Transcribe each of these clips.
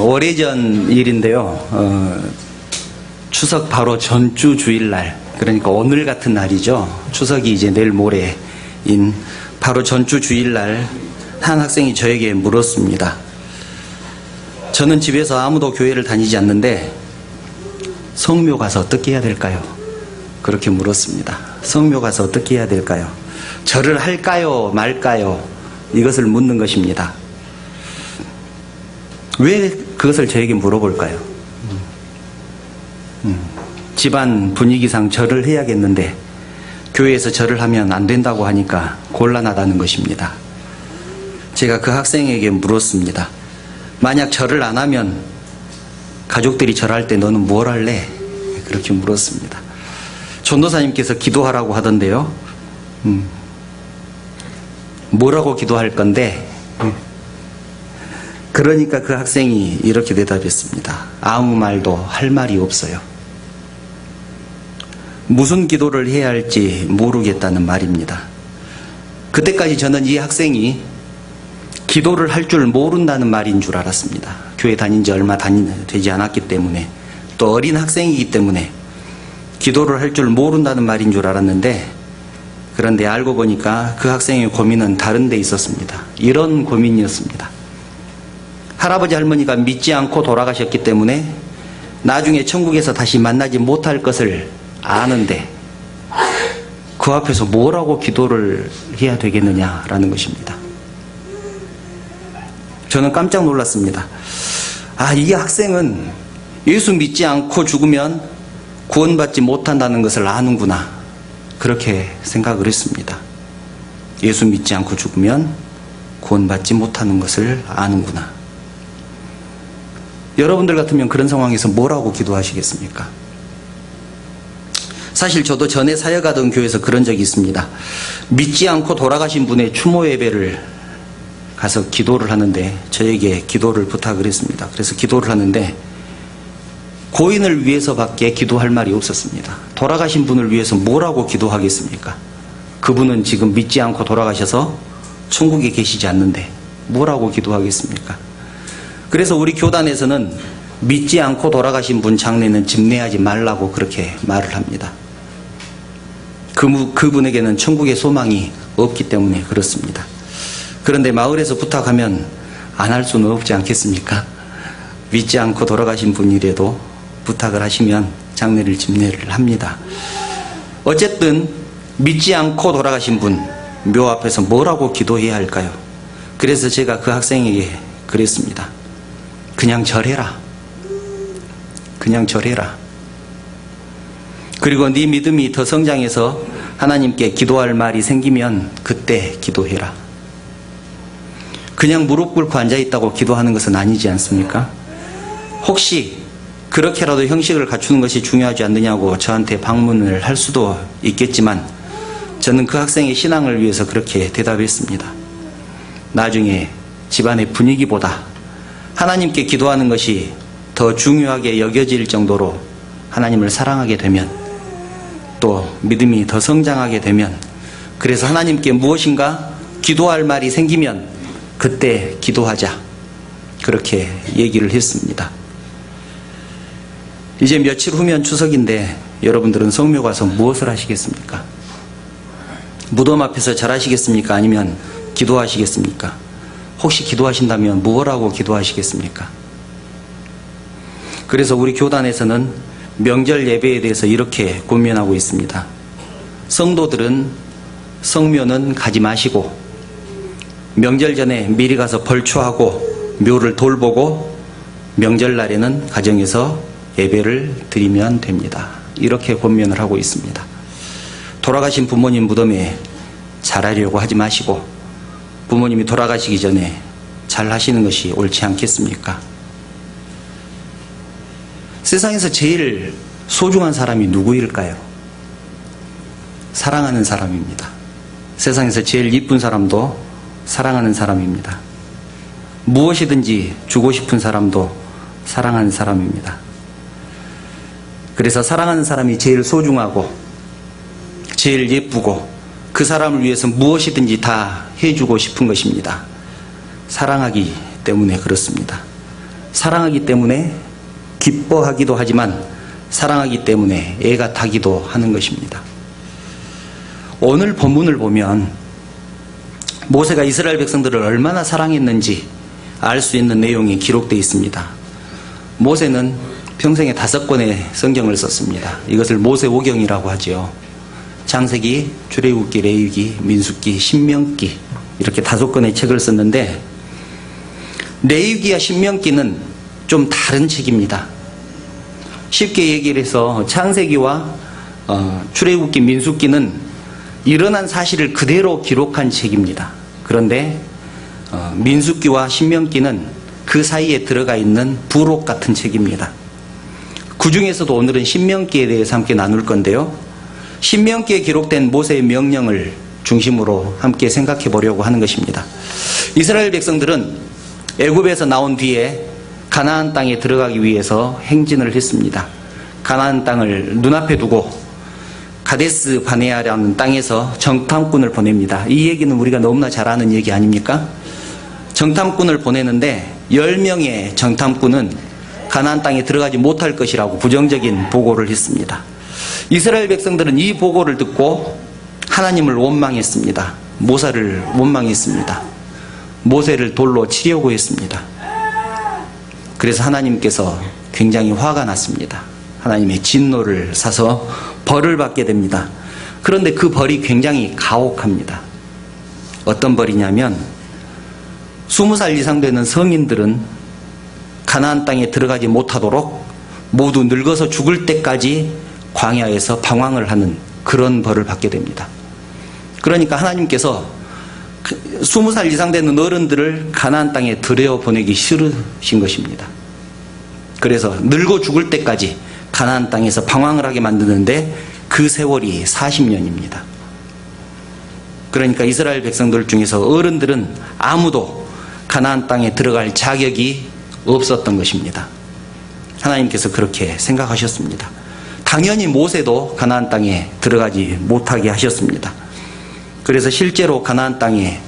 오래전 일인데요. 추석 바로 전주 주일날, 그러니까 오늘 같은 날이죠. 추석이 이제 내일 모레인 바로 전주 주일날 한 학생이 저에게 물었습니다. 저는 집에서 아무도 교회를 다니지 않는데 성묘 가서 어떻게 해야 될까요? 그렇게 물었습니다. 성묘 가서 어떻게 해야 될까요? 절을 할까요 말까요? 이것을 묻는 것입니다. 왜 그것을 저에게 물어볼까요? 집안 분위기상 절을 해야겠는데 교회에서 절을 하면 안 된다고 하니까 곤란하다는 것입니다. 제가 그 학생에게 물었습니다. 만약 절을 안 하면 가족들이 절할 때 너는 뭘 할래? 그렇게 물었습니다. 전도사님께서 기도하라고 하던데요. 뭐라고 기도할 건데? 그러니까 그 학생이 이렇게 대답했습니다. 아무 말도 할 말이 없어요. 무슨 기도를 해야 할지 모르겠다는 말입니다. 그때까지 저는 이 학생이 기도를 할 줄 모른다는 말인 줄 알았습니다. 교회 다닌 지 얼마 되지 않았기 때문에, 또 어린 학생이기 때문에 기도를 할 줄 모른다는 말인 줄 알았는데, 그런데 알고 보니까 그 학생의 고민은 다른 데 있었습니다. 이런 고민이었습니다. 할아버지 할머니가 믿지 않고 돌아가셨기 때문에 나중에 천국에서 다시 만나지 못할 것을 아는데 그 앞에서 뭐라고 기도를 해야 되겠느냐라는 것입니다. 저는 깜짝 놀랐습니다. 이 학생은 예수 믿지 않고 죽으면 구원받지 못한다는 것을 아는구나, 그렇게 생각을 했습니다. 예수 믿지 않고 죽으면 구원받지 못하는 것을 아는구나. 여러분들 같으면 그런 상황에서 뭐라고 기도하시겠습니까? 사실 저도 전에 사역하던 교회에서 그런 적이 있습니다. 믿지 않고 돌아가신 분의 추모 예배를 가서 기도를 하는데 저에게 기도를 부탁을 했습니다. 그래서 기도를 하는데 고인을 위해서밖에 기도할 말이 없었습니다. 돌아가신 분을 위해서 뭐라고 기도하겠습니까? 그분은 지금 믿지 않고 돌아가셔서 천국에 계시지 않는데 뭐라고 기도하겠습니까? 그래서 우리 교단에서는 믿지 않고 돌아가신 분 장례는 집례하지 말라고 그렇게 말을 합니다. 그분에게는 천국의 소망이 없기 때문에 그렇습니다. 그런데 마을에서 부탁하면 안 할 수는 없지 않겠습니까? 믿지 않고 돌아가신 분이라도 부탁을 하시면 장례를 집례를 합니다. 어쨌든 믿지 않고 돌아가신 분 묘 앞에서 뭐라고 기도해야 할까요? 그래서 제가 그 학생에게 그랬습니다. 그냥 절해라. 그냥 절해라. 그리고 네 믿음이 더 성장해서 하나님께 기도할 말이 생기면 그때 기도해라. 그냥 무릎 꿇고 앉아있다고 기도하는 것은 아니지 않습니까? 혹시 그렇게라도 형식을 갖추는 것이 중요하지 않느냐고 저한테 방문을 할 수도 있겠지만 저는 그 학생의 신앙을 위해서 그렇게 대답했습니다. 나중에 집안의 분위기보다 하나님께 기도하는 것이 더 중요하게 여겨질 정도로 하나님을 사랑하게 되면, 또 믿음이 더 성장하게 되면, 그래서 하나님께 무엇인가 기도할 말이 생기면 그때 기도하자, 그렇게 얘기를 했습니다. 이제 며칠 후면 추석인데 여러분들은 성묘 가서 무엇을 하시겠습니까? 무덤 앞에서 절하시겠습니까? 아니면 기도하시겠습니까? 혹시 기도하신다면 무엇라고 기도하시겠습니까? 그래서 우리 교단에서는 명절 예배에 대해서 이렇게 권면하고 있습니다. 성도들은 성묘는 가지 마시고 명절 전에 미리 가서 벌초하고 묘를 돌보고 명절날에는 가정에서 예배를 드리면 됩니다. 이렇게 권면을 하고 있습니다. 돌아가신 부모님 무덤에 잘하려고 하지 마시고 부모님이 돌아가시기 전에 잘 하시는 것이 옳지 않겠습니까? 세상에서 제일 소중한 사람이 누구일까요? 사랑하는 사람입니다. 세상에서 제일 이쁜 사람도 사랑하는 사람입니다. 무엇이든지 주고 싶은 사람도 사랑하는 사람입니다. 그래서 사랑하는 사람이 제일 소중하고 제일 예쁘고 그 사람을 위해서 무엇이든지 다 해주고 싶은 것입니다. 사랑하기 때문에 그렇습니다. 사랑하기 때문에 기뻐하기도 하지만 사랑하기 때문에 애가 타기도 하는 것입니다. 오늘 본문을 보면 모세가 이스라엘 백성들을 얼마나 사랑했는지 알 수 있는 내용이 기록되어 있습니다. 모세는 평생에 5권의 성경을 썼습니다. 이것을 모세오경이라고 하죠. 창세기, 출애굽기, 레위기, 민수기, 신명기 이렇게 5권의 책을 썼는데 레위기와 신명기는 좀 다른 책입니다. 쉽게 얘기를 해서 창세기와 출애굽기, 민수기는 일어난 사실을 그대로 기록한 책입니다. 그런데 민수기와 신명기는 그 사이에 들어가 있는 부록 같은 책입니다. 그 중에서도 오늘은 신명기에 대해서 함께 나눌 건데요. 신명기에 기록된 모세의 명령을 중심으로 함께 생각해 보려고 하는 것입니다. 이스라엘 백성들은 애굽에서 나온 뒤에 가나안 땅에 들어가기 위해서 행진을 했습니다. 가나안 땅을 눈앞에 두고 가데스 바네아라는 땅에서 정탐꾼을 보냅니다. 이 얘기는 우리가 너무나 잘 아는 얘기 아닙니까? 정탐꾼을 보내는데 10명의 정탐꾼은 가나안 땅에 들어가지 못할 것이라고 부정적인 보고를 했습니다. 이스라엘 백성들은 이 보고를 듣고 하나님을 원망했습니다. 모세를 원망했습니다. 모세를 돌로 치려고 했습니다. 그래서 하나님께서 굉장히 화가 났습니다. 하나님의 진노를 사서 벌을 받게 됩니다. 그런데 그 벌이 굉장히 가혹합니다. 어떤 벌이냐면 20살 이상 되는 성인들은 가나안 땅에 들어가지 못하도록 모두 늙어서 죽을 때까지 광야에서 방황을 하는 그런 벌을 받게 됩니다. 그러니까 하나님께서 20살 이상 되는 어른들을 가나안 땅에 들여보내기 싫으신 것입니다. 그래서 늙어 죽을 때까지 가나안 땅에서 방황을 하게 만드는데 그 세월이 40년입니다. 그러니까 이스라엘 백성들 중에서 어른들은 아무도 가나안 땅에 들어갈 자격이 없었던 것입니다. 하나님께서 그렇게 생각하셨습니다. 당연히 모세도 가나안 땅에 들어가지 못하게 하셨습니다. 그래서 실제로 가나안 땅에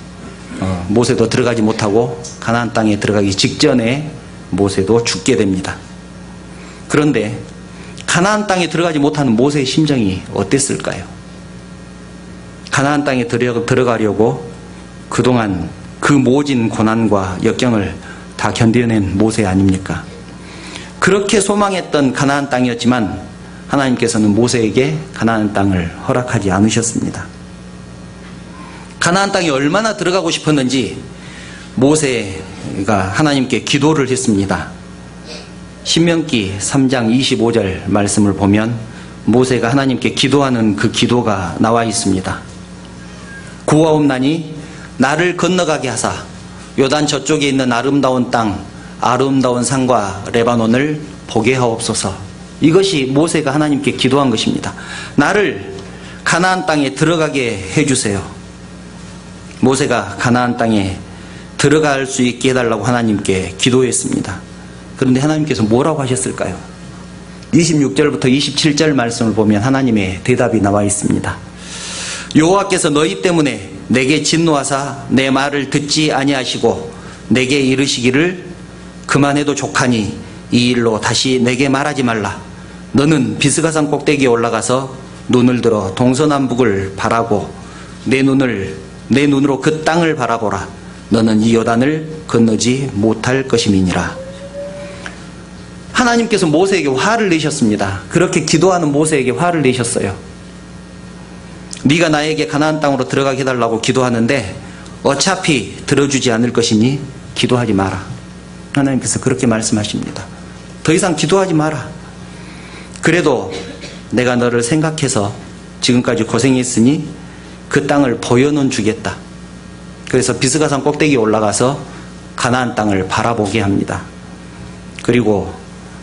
모세도 들어가지 못하고 가나안 땅에 들어가기 직전에 모세도 죽게 됩니다. 그런데 가나안 땅에 들어가지 못하는 모세의 심정이 어땠을까요? 가나안 땅에 들어가려고 그동안 그 모진 고난과 역경을 다 견뎌낸 모세 아닙니까? 그렇게 소망했던 가나안 땅이었지만 하나님께서는 모세에게 가나안 땅을 허락하지 않으셨습니다. 가나안 땅에 얼마나 들어가고 싶었는지 모세가 하나님께 기도를 했습니다. 신명기 3장 25절 말씀을 보면 모세가 하나님께 기도하는 그 기도가 나와 있습니다. 구하옵나니 나를 건너가게 하사 요단 저쪽에 있는 아름다운 땅, 아름다운 산과 레바논을 보게 하옵소서. 이것이 모세가 하나님께 기도한 것입니다. 나를 가나안 땅에 들어가게 해주세요. 모세가 가나안 땅에 들어갈 수 있게 해달라고 하나님께 기도했습니다. 그런데 하나님께서 뭐라고 하셨을까요? 26절부터 27절 말씀을 보면 하나님의 대답이 나와 있습니다. 여호와께서 너희 때문에 내게 진노하사 내 말을 듣지 아니하시고 내게 이르시기를 그만해도 족하니 이 일로 다시 내게 말하지 말라. 너는 비스가산 꼭대기에 올라가서 눈을 들어 동서남북을 바라고 내 눈으로 그 땅을 바라보라. 너는 이 요단을 건너지 못할 것임이니라. 하나님께서 모세에게 화를 내셨습니다. 그렇게 기도하는 모세에게 화를 내셨어요. 네가 나에게 가나안 땅으로 들어가게 해달라고 기도하는데 어차피 들어주지 않을 것이니 기도하지 마라. 하나님께서 그렇게 말씀하십니다. 더 이상 기도하지 마라. 그래도 내가 너를 생각해서 지금까지 고생했으니 그 땅을 보여는 주겠다. 그래서 비스가산 꼭대기에 올라가서 가나안 땅을 바라보게 합니다. 그리고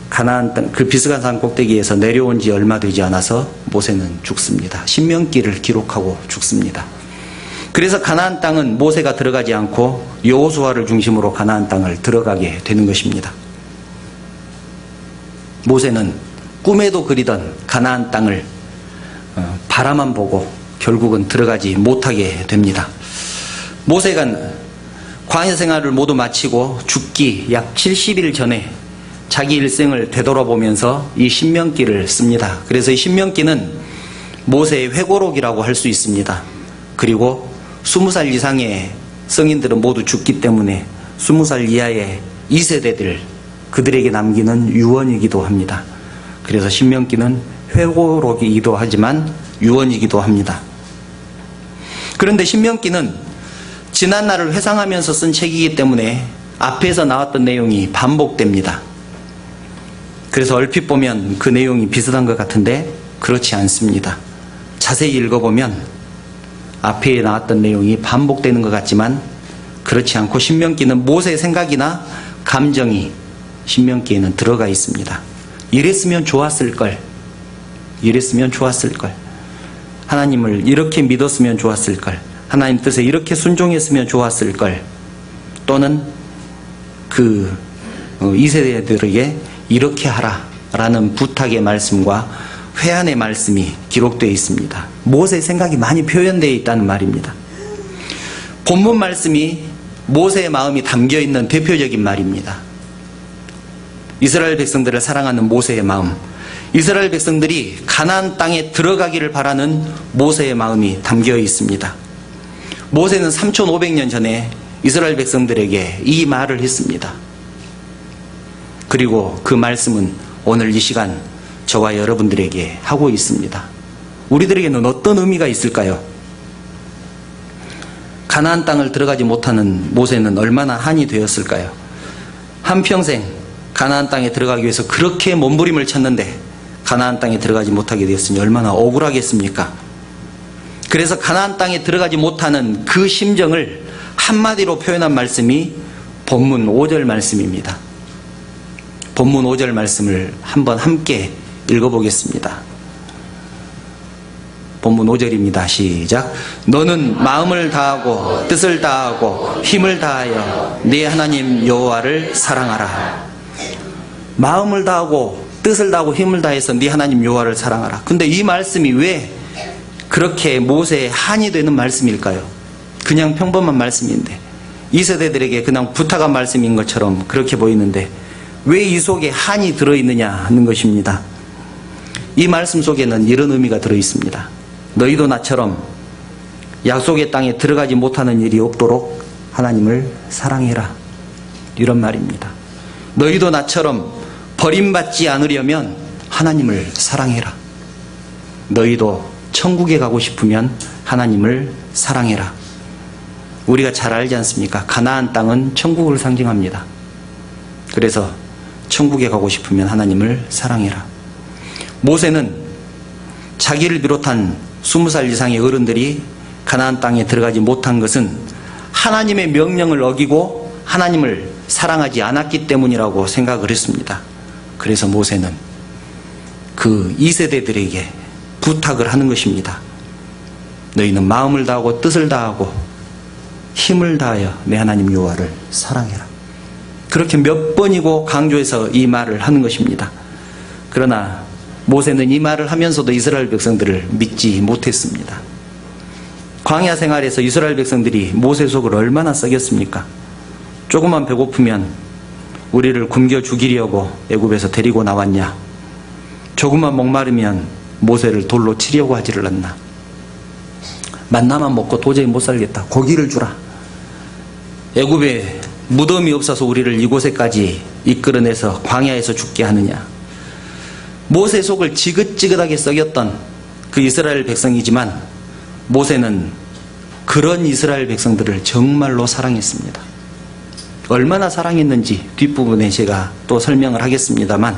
가나안 땅, 그 비스가산 꼭대기에서 내려온 지 얼마 되지 않아서 모세는 죽습니다. 신명기를 기록하고 죽습니다. 그래서 가나안 땅은 모세가 들어가지 않고 여호수아를 중심으로 가나안 땅을 들어가게 되는 것입니다. 모세는 꿈에도 그리던 가나안 땅을 모세만 보고 결국은 들어가지 못하게 됩니다. 모세가 광야 생활을 모두 마치고 죽기 약 70일 전에 자기 일생을 되돌아보면서 이 신명기를 씁니다. 그래서 이 신명기는 모세의 회고록이라고 할 수 있습니다. 그리고 20살 이상의 성인들은 모두 죽기 때문에 20살 이하의 2세대들, 그들에게 남기는 유언이기도 합니다. 그래서 신명기는 회고록이기도 하지만 유언이기도 합니다. 그런데 신명기는 지난 날을 회상하면서 쓴 책이기 때문에 앞에서 나왔던 내용이 반복됩니다. 그래서 얼핏 보면 그 내용이 비슷한 것 같은데 그렇지 않습니다. 자세히 읽어보면 앞에 나왔던 내용이 반복되는 것 같지만 그렇지 않고 신명기는 모세의 생각이나 감정이 신명기에는 들어가 있습니다. 이랬으면 좋았을 걸. 이랬으면 좋았을 걸. 하나님을 이렇게 믿었으면 좋았을 걸. 하나님 뜻에 이렇게 순종했으면 좋았을 걸. 또는 그 2세대들에게 이렇게 하라라는 부탁의 말씀과 회한의 말씀이 기록되어 있습니다. 모세의 생각이 많이 표현되어 있다는 말입니다. 본문 말씀이 모세의 마음이 담겨있는 대표적인 말입니다. 이스라엘 백성들을 사랑하는 모세의 마음, 이스라엘 백성들이 가나안 땅에 들어가기를 바라는 모세의 마음이 담겨 있습니다. 모세는 3500년 전에 이스라엘 백성들에게 이 말을 했습니다. 그리고 그 말씀은 오늘 이 시간 저와 여러분들에게 하고 있습니다. 우리들에게는 어떤 의미가 있을까요? 가나안 땅을 들어가지 못하는 모세는 얼마나 한이 되었을까요? 한평생 가나안 땅에 들어가기 위해서 그렇게 몸부림을 쳤는데 가나안 땅에 들어가지 못하게 되었으니 얼마나 억울하겠습니까? 그래서 가나안 땅에 들어가지 못하는 그 심정을 한마디로 표현한 말씀이 본문 5절 말씀입니다. 본문 5절 말씀을 한번 함께 읽어보겠습니다. 본문 5절입니다. 시작. 너는 마음을 다하고 뜻을 다하고 힘을 다하여 네 하나님 여호와를 사랑하라. 마음을 다하고 뜻을 다하고 힘을 다해서 네 하나님 여호와를 사랑하라. 근데 이 말씀이 왜 그렇게 모세의 한이 되는 말씀일까요? 그냥 평범한 말씀인데 2세대들에게 그냥 부탁한 말씀인 것처럼 그렇게 보이는데 왜 이 속에 한이 들어있느냐 하는 것입니다. 이 말씀 속에는 이런 의미가 들어있습니다. 너희도 나처럼 약속의 땅에 들어가지 못하는 일이 없도록 하나님을 사랑해라. 이런 말입니다. 너희도 나처럼 버림받지 않으려면 하나님을 사랑해라. 너희도 천국에 가고 싶으면 하나님을 사랑해라. 우리가 잘 알지 않습니까? 가나안 땅은 천국을 상징합니다. 그래서 천국에 가고 싶으면 하나님을 사랑해라. 모세는 자기를 비롯한 20살 이상의 어른들이 가나안 땅에 들어가지 못한 것은 하나님의 명령을 어기고 하나님을 사랑하지 않았기 때문이라고 생각을 했습니다. 그래서 모세는 그 2세대들에게 부탁을 하는 것입니다. 너희는 마음을 다하고 뜻을 다하고 힘을 다하여 내 하나님 여호와를 사랑해라. 그렇게 몇 번이고 강조해서 이 말을 하는 것입니다. 그러나 모세는 이 말을 하면서도 이스라엘 백성들을 믿지 못했습니다. 광야 생활에서 이스라엘 백성들이 모세 속을 얼마나 썩였습니까? 조금만 배고프면 우리를 굶겨 죽이려고 애굽에서 데리고 나왔냐? 조금만 목마르면 모세를 돌로 치려고 하지를 않나? 만나만 먹고 도저히 못 살겠다. 고기를 주라. 애굽에 무덤이 없어서 우리를 이곳에까지 이끌어내서 광야에서 죽게 하느냐? 모세 속을 지긋지긋하게 썩였던 그 이스라엘 백성이지만 모세는 그런 이스라엘 백성들을 정말로 사랑했습니다. 얼마나 사랑했는지 뒷부분에 제가 또 설명을 하겠습니다만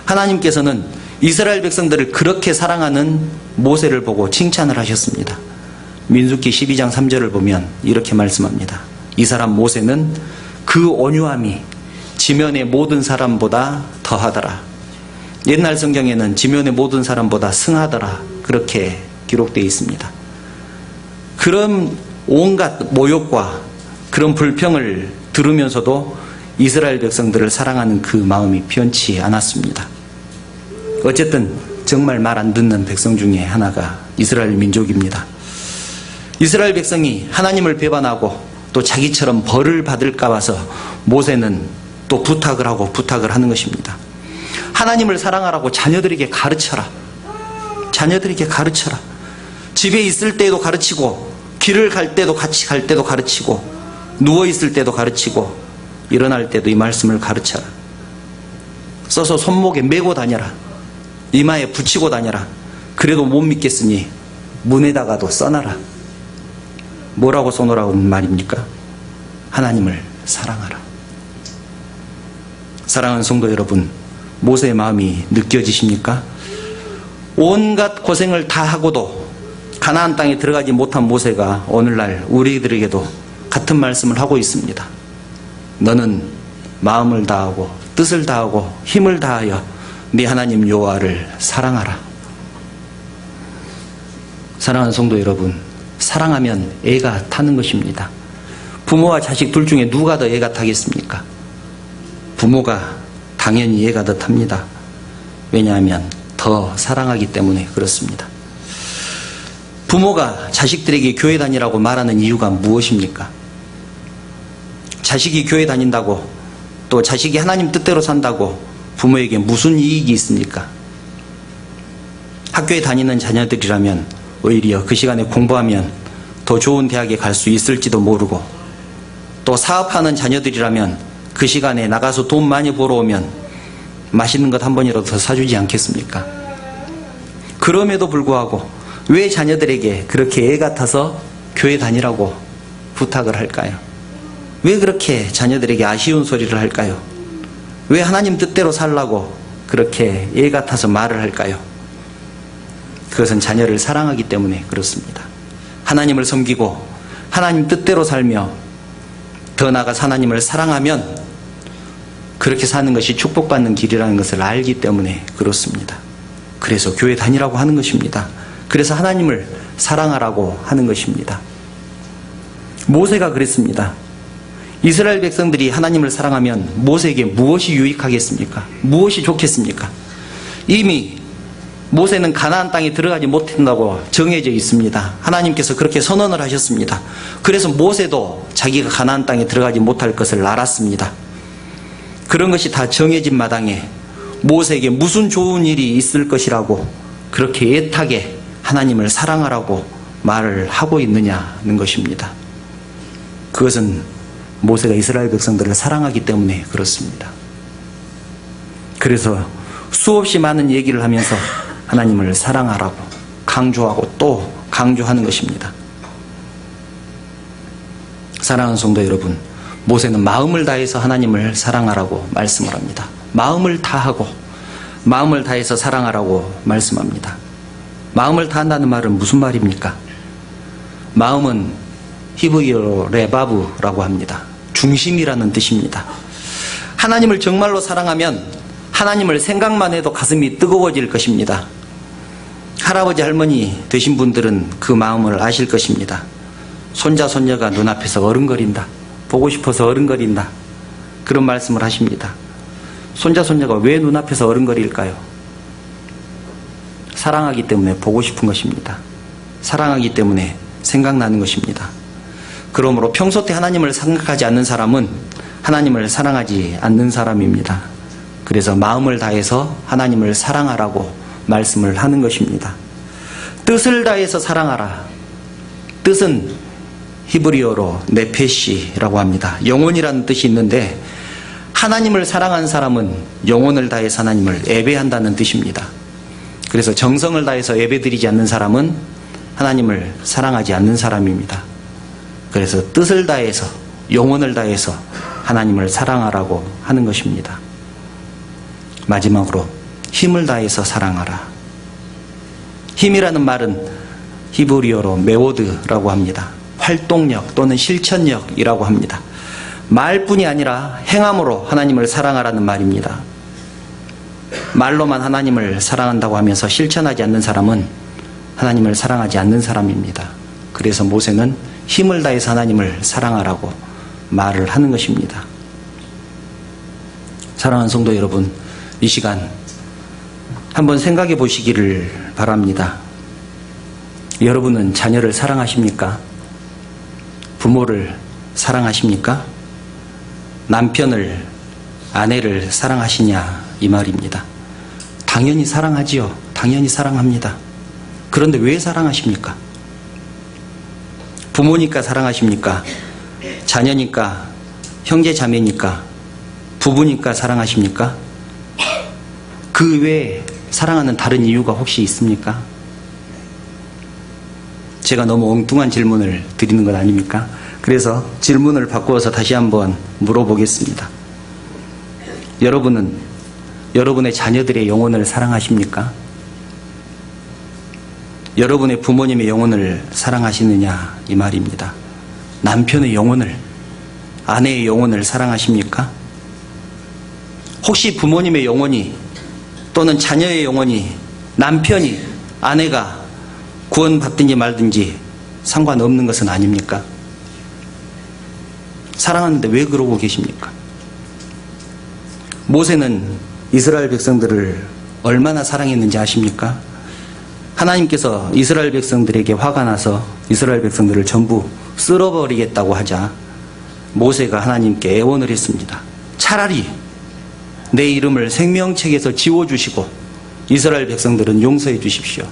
하나님께서는 이스라엘 백성들을 그렇게 사랑하는 모세를 보고 칭찬을 하셨습니다. 민수기 12장 3절을 보면 이렇게 말씀합니다. 이 사람 모세는 그 온유함이 지면의 모든 사람보다 더하더라. 옛날 성경에는 지면의 모든 사람보다 승하더라. 그렇게 기록되어 있습니다. 그런 온갖 모욕과 그런 불평을 들으면서도 이스라엘 백성들을 사랑하는 그 마음이 변치 않았습니다. 어쨌든 정말 말 안 듣는 백성 중에 하나가 이스라엘 민족입니다. 이스라엘 백성이 하나님을 배반하고 또 자기처럼 벌을 받을까 봐서 모세는 또 부탁을 하는 것입니다. 하나님을 사랑하라고 자녀들에게 가르쳐라. 자녀들에게 가르쳐라. 집에 있을 때도 가르치고, 길을 갈 때도 같이 갈 때도 가르치고, 누워 있을 때도 가르치고, 일어날 때도 이 말씀을 가르쳐라. 써서 손목에 메고 다녀라. 이마에 붙이고 다녀라. 그래도 못 믿겠으니 문에다가도 써놔라. 뭐라고 써놓으라고 말입니까? 하나님을 사랑하라. 사랑하는 성도 여러분, 모세의 마음이 느껴지십니까? 온갖 고생을 다 하고도 가나안 땅에 들어가지 못한 모세가 오늘날 우리들에게도 같은 말씀을 하고 있습니다. 너는 마음을 다하고 뜻을 다하고 힘을 다하여 네 하나님 여호와를 사랑하라. 사랑하는 성도 여러분, 사랑하면 애가 타는 것입니다. 부모와 자식 둘 중에 누가 더 애가 타겠습니까? 부모가 당연히 애가 더 탑니다. 왜냐하면 더 사랑하기 때문에 그렇습니다. 부모가 자식들에게 교회 다니라고 말하는 이유가 무엇입니까? 자식이 교회 다닌다고, 또 자식이 하나님 뜻대로 산다고 부모에게 무슨 이익이 있습니까? 학교에 다니는 자녀들이라면 오히려 그 시간에 공부하면 더 좋은 대학에 갈 수 있을지도 모르고, 또 사업하는 자녀들이라면 그 시간에 나가서 돈 많이 벌어오면 맛있는 것 한 번이라도 더 사주지 않겠습니까? 그럼에도 불구하고 왜 자녀들에게 그렇게 애 같아서 교회 다니라고 부탁을 할까요? 왜 그렇게 자녀들에게 아쉬운 소리를 할까요? 왜 하나님 뜻대로 살라고 그렇게 애 같아서 말을 할까요? 그것은 자녀를 사랑하기 때문에 그렇습니다. 하나님을 섬기고 하나님 뜻대로 살며 더 나아가서 하나님을 사랑하면 그렇게 사는 것이 축복받는 길이라는 것을 알기 때문에 그렇습니다. 그래서 교회 다니라고 하는 것입니다. 그래서 하나님을 사랑하라고 하는 것입니다. 모세가 그랬습니다. 이스라엘 백성들이 하나님을 사랑하면 모세에게 무엇이 유익하겠습니까? 무엇이 좋겠습니까? 이미 모세는 가나안 땅에 들어가지 못한다고 정해져 있습니다. 하나님께서 그렇게 선언을 하셨습니다. 그래서 모세도 자기가 가나안 땅에 들어가지 못할 것을 알았습니다. 그런 것이 다 정해진 마당에 모세에게 무슨 좋은 일이 있을 것이라고 그렇게 애타게 하나님을 사랑하라고 말을 하고 있느냐는 것입니다. 그것은 모세가 이스라엘 백성들을 사랑하기 때문에 그렇습니다. 그래서 수없이 많은 얘기를 하면서 하나님을 사랑하라고 강조하고 또 강조하는 것입니다. 사랑하는 성도 여러분, 모세는 마음을 다해서 하나님을 사랑하라고 말씀을 합니다. 마음을 다하고 마음을 다해서 사랑하라고 말씀합니다. 마음을 다한다는 말은 무슨 말입니까? 마음은 히브리어로 레바브라고 합니다. 중심이라는 뜻입니다. 하나님을 정말로 사랑하면 하나님을 생각만 해도 가슴이 뜨거워질 것입니다. 할아버지 할머니 되신 분들은 그 마음을 아실 것입니다. 손자 손녀가 눈앞에서 어른거린다, 보고 싶어서 어른거린다, 그런 말씀을 하십니다. 손자 손녀가 왜 눈앞에서 어른거릴까요? 사랑하기 때문에 보고 싶은 것입니다. 사랑하기 때문에 생각나는 것입니다. 그러므로 평소 때 하나님을 생각하지 않는 사람은 하나님을 사랑하지 않는 사람입니다. 그래서 마음을 다해서 하나님을 사랑하라고 말씀을 하는 것입니다. 뜻을 다해서 사랑하라. 뜻은 히브리어로 네페시라고 합니다. 영혼이라는 뜻이 있는데 하나님을 사랑하는 사람은 영혼을 다해서 하나님을 예배한다는 뜻입니다. 그래서 정성을 다해서 예배드리지 않는 사람은 하나님을 사랑하지 않는 사람입니다. 그래서 뜻을 다해서 영혼을 다해서 하나님을 사랑하라고 하는 것입니다. 마지막으로 힘을 다해서 사랑하라. 힘이라는 말은 히브리어로 메오드라고 합니다. 활동력 또는 실천력이라고 합니다. 말뿐이 아니라 행함으로 하나님을 사랑하라는 말입니다. 말로만 하나님을 사랑한다고 하면서 실천하지 않는 사람은 하나님을 사랑하지 않는 사람입니다. 그래서 모세는 힘을 다해서 하나님을 사랑하라고 말을 하는 것입니다. 사랑하는 성도 여러분, 이 시간 한번 생각해 보시기를 바랍니다. 여러분은 자녀를 사랑하십니까? 부모를 사랑하십니까? 남편을, 아내를 사랑하시냐 이 말입니다. 당연히 사랑하지요. 당연히 사랑합니다. 그런데 왜 사랑하십니까? 부모니까 사랑하십니까? 자녀니까, 형제 자매니까, 부부니까 사랑하십니까? 그 외에 사랑하는 다른 이유가 혹시 있습니까? 제가 너무 엉뚱한 질문을 드리는 것 아닙니까? 그래서 질문을 바꾸어서 다시 한번 물어보겠습니다. 여러분은 여러분의 자녀들의 영혼을 사랑하십니까? 여러분의 부모님의 영혼을 사랑하시느냐 이 말입니다. 남편의 영혼을, 아내의 영혼을 사랑하십니까? 혹시 부모님의 영혼이 또는 자녀의 영혼이, 남편이, 아내가 구원받든지 말든지 상관없는 것은 아닙니까? 사랑하는데 왜 그러고 계십니까? 모세는 이스라엘 백성들을 얼마나 사랑했는지 아십니까? 하나님께서 이스라엘 백성들에게 화가 나서 이스라엘 백성들을 전부 쓸어버리겠다고 하자 모세가 하나님께 애원을 했습니다. 차라리 내 이름을 생명책에서 지워주시고 이스라엘 백성들은 용서해 주십시오.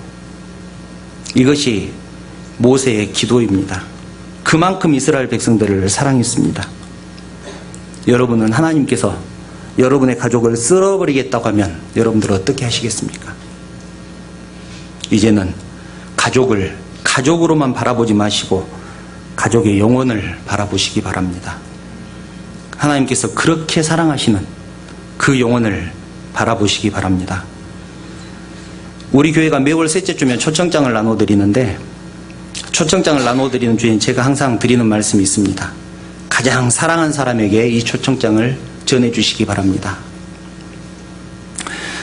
이것이 모세의 기도입니다. 그만큼 이스라엘 백성들을 사랑했습니다. 여러분은 하나님께서 여러분의 가족을 쓸어버리겠다고 하면 여러분들 어떻게 하시겠습니까? 이제는 가족을 가족으로만 바라보지 마시고 가족의 영혼을 바라보시기 바랍니다. 하나님께서 그렇게 사랑하시는 그 영혼을 바라보시기 바랍니다. 우리 교회가 매월 셋째 주면 초청장을 나눠드리는데 초청장을 나눠드리는 주에 제가 항상 드리는 말씀이 있습니다. 가장 사랑한 사람에게 이 초청장을 전해주시기 바랍니다.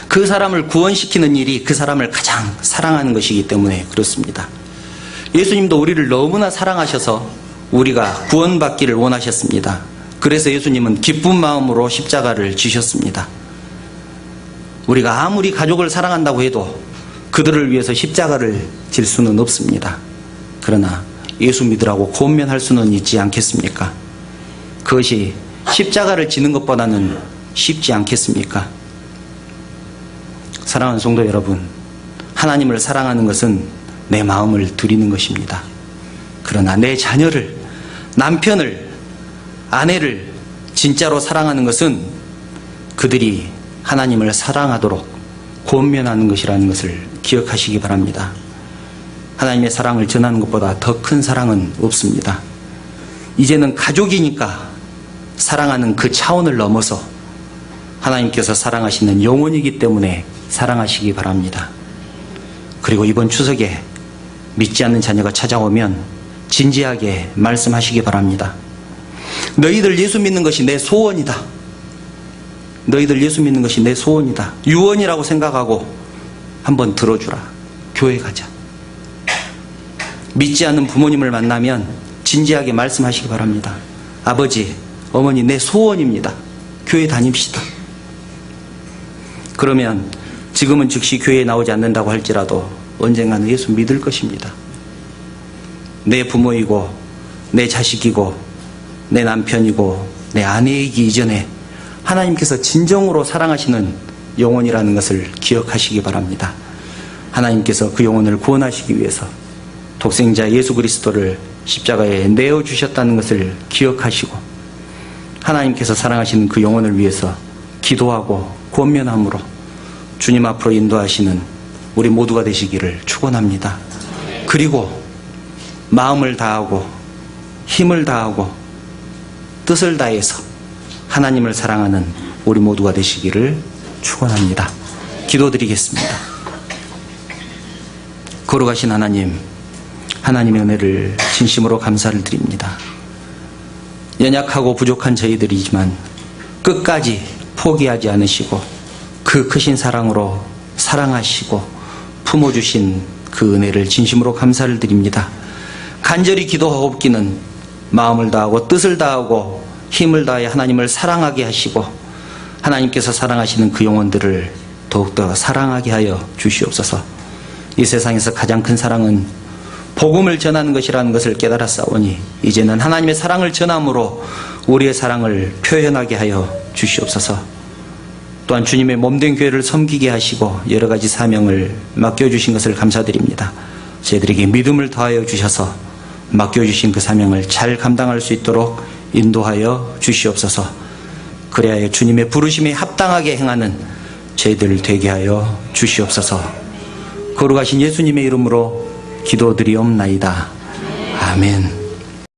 그 사람을 구원시키는 일이 그 사람을 가장 사랑하는 것이기 때문에 그렇습니다. 예수님도 우리를 너무나 사랑하셔서 우리가 구원받기를 원하셨습니다. 그래서 예수님은 기쁜 마음으로 십자가를 지셨습니다. 우리가 아무리 가족을 사랑한다고 해도 그들을 위해서 십자가를 질 수는 없습니다. 그러나 예수 믿으라고 권면할 수는 있지 않겠습니까? 그것이 십자가를 지는 것보다는 쉽지 않겠습니까? 사랑하는 성도 여러분, 하나님을 사랑하는 것은 내 마음을 드리는 것입니다. 그러나 내 자녀를, 남편을, 아내를 진짜로 사랑하는 것은 그들이 하나님을 사랑하도록 권면하는 것이라는 것을 기억하시기 바랍니다. 하나님의 사랑을 전하는 것보다 더 큰 사랑은 없습니다. 이제는 가족이니까 사랑하는 그 차원을 넘어서 하나님께서 사랑하시는 영혼이기 때문에 사랑하시기 바랍니다. 그리고 이번 추석에 믿지 않는 자녀가 찾아오면 진지하게 말씀하시기 바랍니다. 너희들 예수 믿는 것이 내 소원이다. 너희들 예수 믿는 것이 내 소원이다. 유언이라고 생각하고 한번 들어주라. 교회 가자. 믿지 않는 부모님을 만나면 진지하게 말씀하시기 바랍니다. 아버지, 어머니, 내 소원입니다. 교회 다닙시다. 그러면 지금은 즉시 교회에 나오지 않는다고 할지라도 언젠가는 예수 믿을 것입니다. 내 부모이고 내 자식이고 내 남편이고 내 아내이기 이전에 하나님께서 진정으로 사랑하시는 영혼이라는 것을 기억하시기 바랍니다. 하나님께서 그 영혼을 구원하시기 위해서 독생자 예수 그리스도를 십자가에 내어주셨다는 것을 기억하시고 하나님께서 사랑하시는 그 영혼을 위해서 기도하고 권면함으로 주님 앞으로 인도하시는 우리 모두가 되시기를 축원합니다. 그리고 마음을 다하고 힘을 다하고 뜻을 다해서 하나님을 사랑하는 우리 모두가 되시기를 축원합니다. 기도드리겠습니다. 거룩하신 하나님, 하나님의 은혜를 진심으로 감사를 드립니다. 연약하고 부족한 저희들이지만 끝까지 포기하지 않으시고 그 크신 사랑으로 사랑하시고 품어주신 그 은혜를 진심으로 감사를 드립니다. 간절히 기도하옵기는 마음을 다하고 뜻을 다하고 힘을 다해 하나님을 사랑하게 하시고 하나님께서 사랑하시는 그 영혼들을 더욱더 사랑하게 하여 주시옵소서. 이 세상에서 가장 큰 사랑은 복음을 전하는 것이라는 것을 깨달았사오니 이제는 하나님의 사랑을 전함으로 우리의 사랑을 표현하게 하여 주시옵소서. 또한 주님의 몸된 교회를 섬기게 하시고 여러 가지 사명을 맡겨주신 것을 감사드립니다. 저희들에게 믿음을 더하여 주셔서 맡겨주신 그 사명을 잘 감당할 수 있도록 인도하여 주시옵소서. 그래야 주님의 부르심에 합당하게 행하는 저희들 되게 하여 주시옵소서. 거룩하신 예수님의 이름으로 기도드리옵나이다. 아멘.